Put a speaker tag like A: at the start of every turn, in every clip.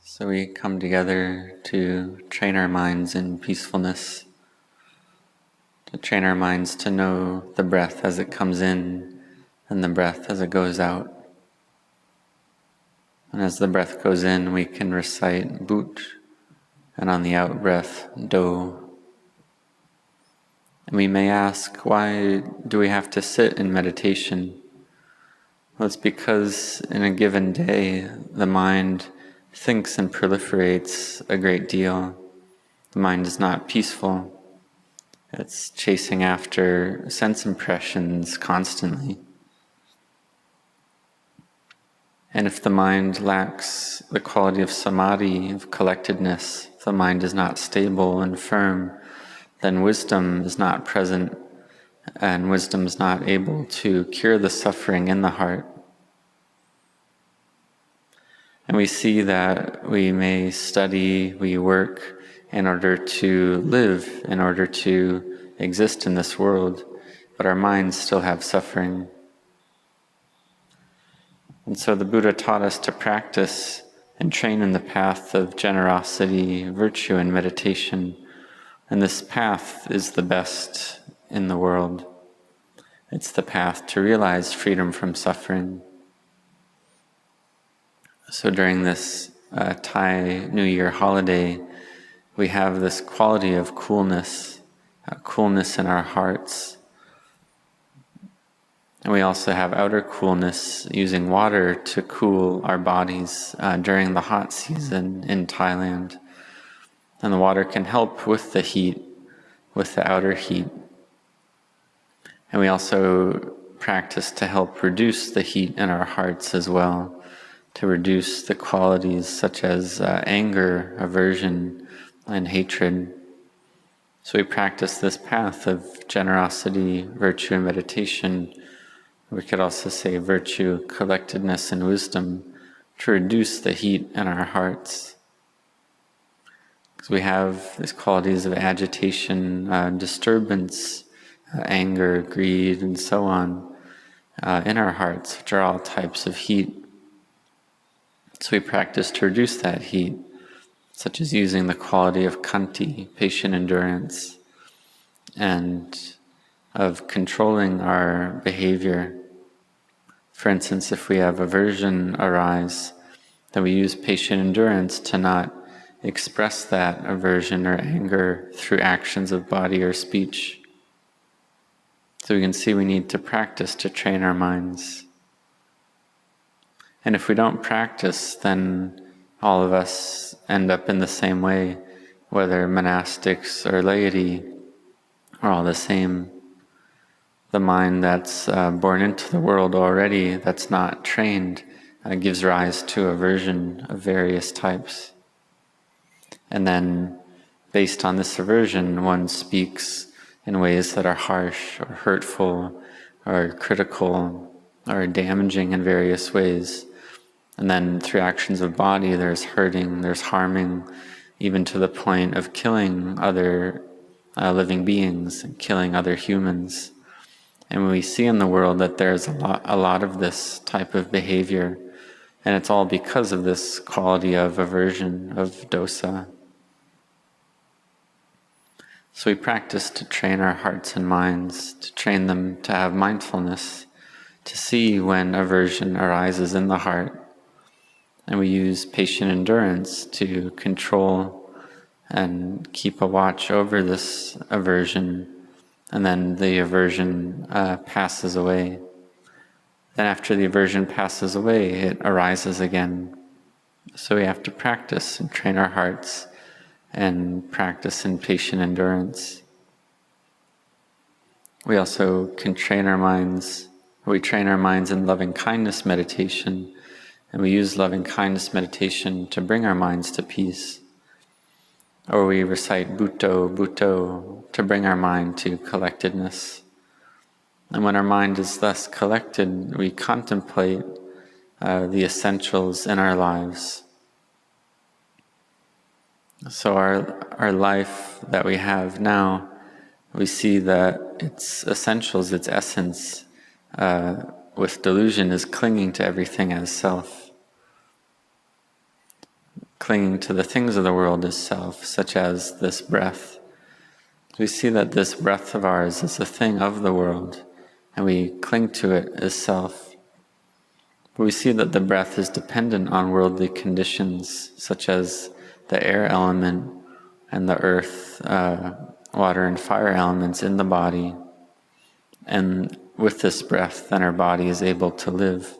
A: So we come together to train our minds in peacefulness, to train our minds to know the breath as it comes in and the breath as it goes out. And as the breath goes in, we can recite But, and on the out breath, Do. And we may ask, why do we have to sit in meditation? Well, it's because in a given day, the mind thinks and proliferates a great deal. The mind is not peaceful. It's chasing after sense impressions constantly. And if the mind lacks the quality of samadhi, of collectedness, if the mind is not stable and firm, then wisdom is not present, and wisdom is not able to cure the suffering in the heart. And we see that we may study, we work in order to live, in order to exist in this world, but our minds still have suffering. And so the Buddha taught us to practice and train in the path of generosity, virtue, and meditation. And this path is the best in the world. It's the path to realize freedom from suffering. So during this Thai New Year holiday, we have this quality of coolness, coolness in our hearts. And we also have outer coolness, using water to cool our bodies during the hot season in Thailand. And the water can help with the heat, with the outer heat. And we also practice to help reduce the heat in our hearts as well, to reduce the qualities such as anger, aversion, and hatred. So we practice this path of generosity, virtue, and meditation. We could also say virtue, collectedness, and wisdom to reduce the heat in our hearts. Because we have these qualities of agitation, disturbance, anger, greed, and so on in our hearts, which are all types of heat. So we practice to reduce that heat, such as using the quality of khanti, patient endurance, and of controlling our behavior. For instance, if we have aversion arise, then we use patient endurance to not express that aversion or anger through actions of body or speech. So we can see we need to practice to train our minds. And if we don't practice, then all of us end up in the same way, whether monastics or laity are all the same. The mind that's born into the world already, that's not trained, gives rise to aversion of various types. And then, based on this aversion, one speaks in ways that are harsh or hurtful or critical or damaging in various ways. And then through actions of body, there's hurting, there's harming, even to the point of killing other living beings and killing other humans. And we see in the world that there's a lot of this type of behavior, and it's all because of this quality of aversion, of dosa. So we practice to train our hearts and minds, to train them to have mindfulness, to see when aversion arises in the heart. And we use patient endurance to control and keep a watch over this aversion. And then the aversion passes away. Then after the aversion passes away, it arises again. So we have to practice and train our hearts and practice in patient endurance. We also can train our minds. We train our minds in loving kindness meditation. And we use loving kindness meditation to bring our minds to peace. Or we recite Bhutto, Bhutto to bring our mind to collectedness. And when our mind is thus collected, we contemplate the essentials in our lives. So our life that we have now, we see that its essentials, its essence, with delusion is clinging to everything as self. clinging to the things of the world as self, such as this breath. We see that this breath of ours is a thing of the world, and we cling to it as self. But we see that the breath is dependent on worldly conditions, such as the air element and the earth, water and fire elements in the body. And with this breath, then our body is able to live.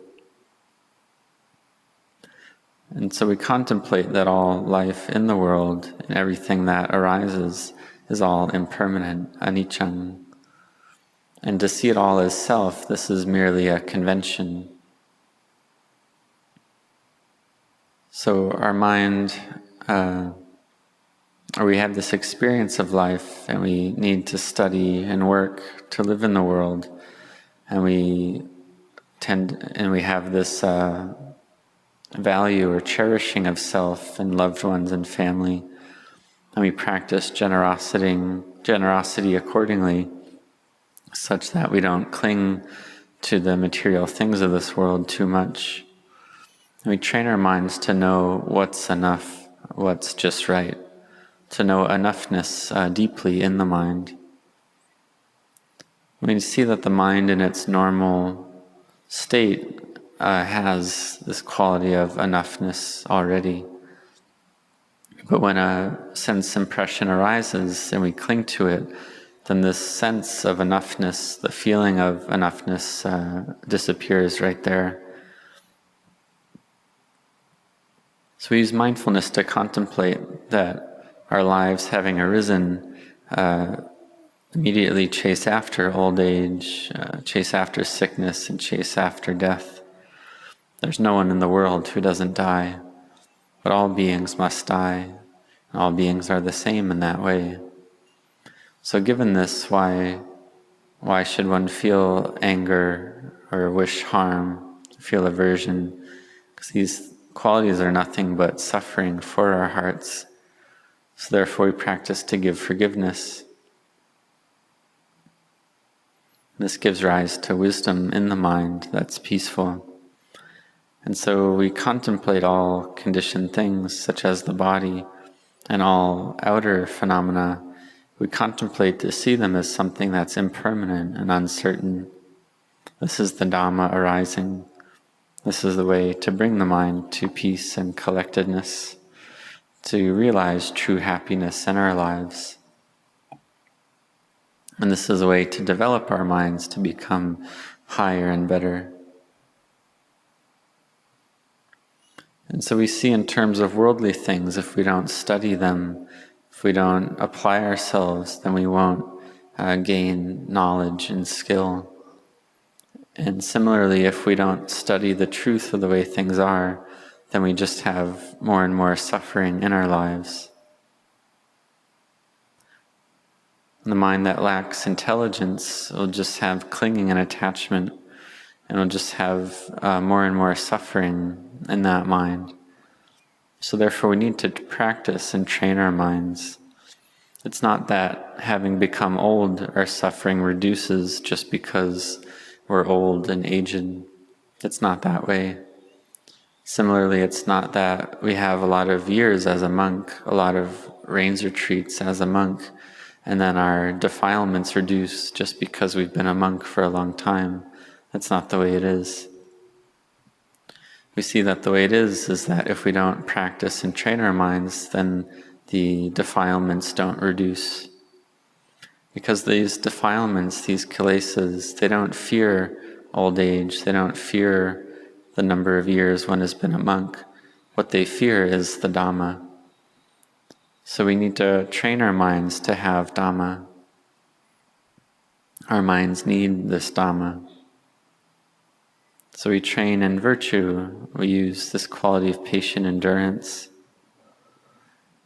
A: And so we contemplate that all life in the world and everything that arises is all impermanent, anicca. And to see it all as self, this is merely a convention. So our mind, or we have this experience of life, and we need to study and work to live in the world, and we have this value or cherishing of self and loved ones and family, and we practice generosity accordingly, such that we don't cling to the material things of this world too much. And we train our minds to know what's enough, what's just right, to know enoughness deeply in the mind. We see that the mind in its normal state has this quality of enoughness already. But when a sense impression arises and we cling to it, then this sense of enoughness, the feeling of enoughness disappears right there. So we use mindfulness to contemplate that our lives having arisen immediately chase after old age, chase after sickness, and chase after death. There's no one in the world who doesn't die, but all beings must die, and all beings are the same in that way. So given this, why should one feel anger or wish harm, feel aversion? Because these qualities are nothing but suffering for our hearts. So therefore we practice to give forgiveness. This gives rise to wisdom in the mind that's peaceful. And so we contemplate all conditioned things, such as the body, and all outer phenomena. We contemplate to see them as something that's impermanent and uncertain. This is the Dhamma arising. This is the way to bring the mind to peace and collectedness, to realize true happiness in our lives. And this is a way to develop our minds to become higher and better. And so we see in terms of worldly things, if we don't study them, if we don't apply ourselves, then we won't gain knowledge and skill. And similarly, if we don't study the truth of the way things are, then we just have more and more suffering in our lives. The mind that lacks intelligence will just have clinging and attachment, and will just have more and more suffering in that mind. So therefore we need to practice and train our minds. It's not that having become old, our suffering reduces just because we're old and aged. It's not that way. Similarly, it's not that we have a lot of years as a monk, a lot of rains retreats as a monk, and then our defilements reduce just because we've been a monk for a long time. That's not the way it is. We see that the way it is that if we don't practice and train our minds, then the defilements don't reduce. Because these defilements, these kilesas, they don't fear old age, they don't fear the number of years one has been a monk. What they fear is the Dhamma. So we need to train our minds to have Dhamma. Our minds need this Dhamma. So we train in virtue. We use this quality of patient endurance.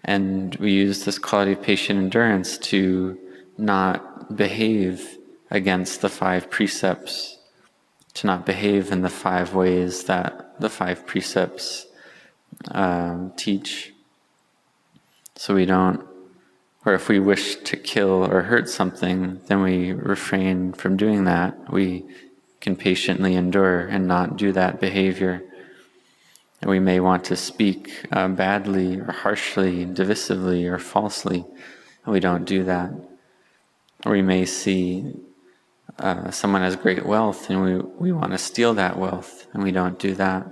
A: And we use this quality of patient endurance to not behave against the 5 precepts, to not behave in the 5 ways that the 5 precepts teach. So we don't, or if we wish to kill or hurt something, then we refrain from doing that. We can patiently endure and not do that behavior. We may want to speak badly or harshly, divisively or falsely, and we don't do that. Or we may see someone has great wealth and we want to steal that wealth, and we don't do that.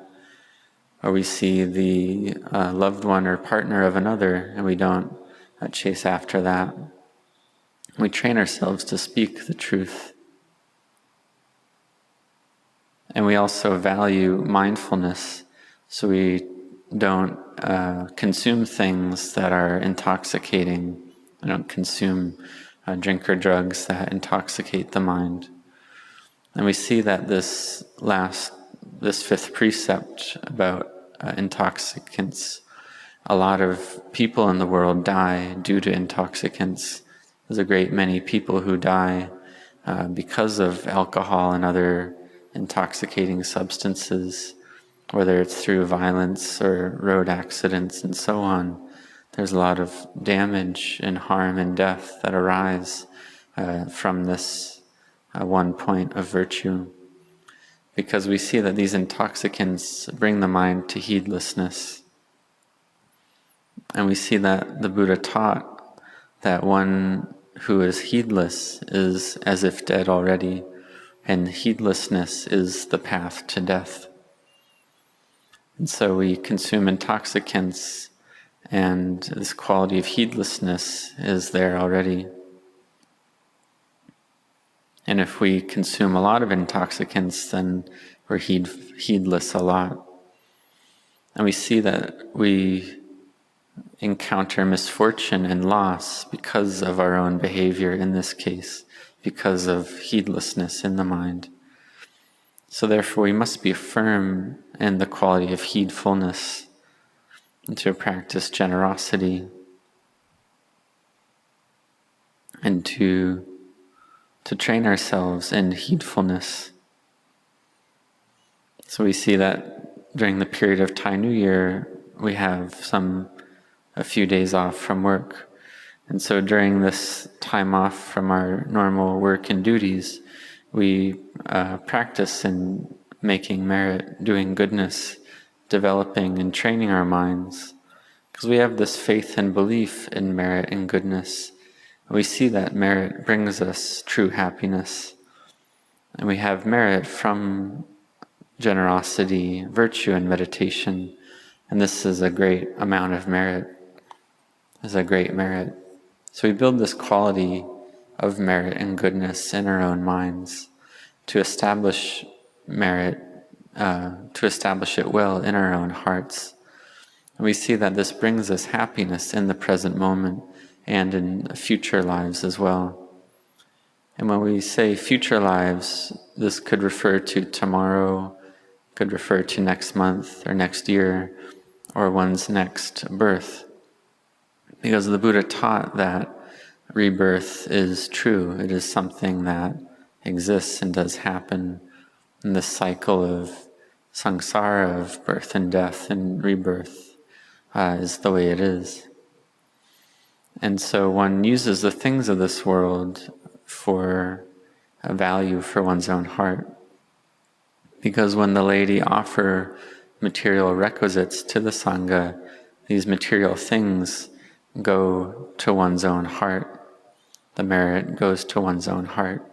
A: Or we see the loved one or partner of another, and we don't chase after that. We train ourselves to speak the truth. And we also value mindfulness, so we don't consume things that are intoxicating. We don't consume drink or drugs that intoxicate the mind. And we see that this fifth precept about intoxicants, a lot of people in the world die due to intoxicants. There's a great many people who die because of alcohol and other intoxicating substances, whether it's through violence or road accidents and so on. There's a lot of damage and harm and death that arise from this one point of virtue, because we see that these intoxicants bring the mind to heedlessness. And we see that the Buddha taught that one who is heedless is as if dead already, and heedlessness is the path to death. And so we consume intoxicants, and this quality of heedlessness is there already. And if we consume a lot of intoxicants, then we're heedless a lot. And we see that we encounter misfortune and loss because of our own behavior in this case, because of heedlessness in the mind. So therefore we must be firm in the quality of heedfulness and to practice generosity and to train ourselves in heedfulness. So we see that during the period of Thai New Year, we have a few days off from work. And so during this time off from our normal work and duties, we practice in making merit, doing goodness, developing and training our minds. Because we have this faith and belief in merit and goodness. We see that merit brings us true happiness. And we have merit from generosity, virtue, and meditation. And this is a great amount of merit. Is a great merit. So we build this quality of merit and goodness in our own minds to establish merit, to establish it well in our own hearts. And we see that this brings us happiness in the present moment and in future lives as well. And when we say future lives, this could refer to tomorrow, could refer to next month or next year, or one's next birth. Because the Buddha taught that rebirth is true. It is something that exists and does happen. And this cycle of samsara, of birth and death and rebirth, is the way it is. And so one uses the things of this world for a value for one's own heart. Because when the laity offer material requisites to the Sangha, these material things go to one's own heart. The merit goes to one's own heart.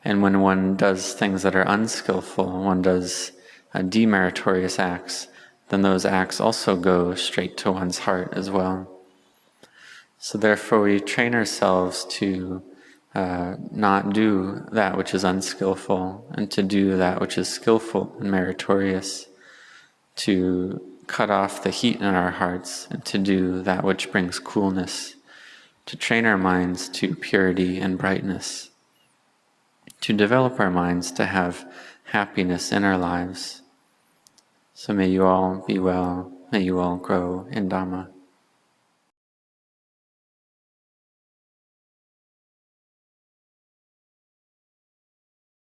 A: And when one does things that are unskillful, one does demeritorious acts, then those acts also go straight to one's heart as well. So therefore we train ourselves to not do that which is unskillful, and to do that which is skillful and meritorious, to cut off the heat in our hearts, and to do that which brings coolness, to train our minds to purity and brightness, to develop our minds to have happiness in our lives. So may you all be well, may you all grow in Dhamma.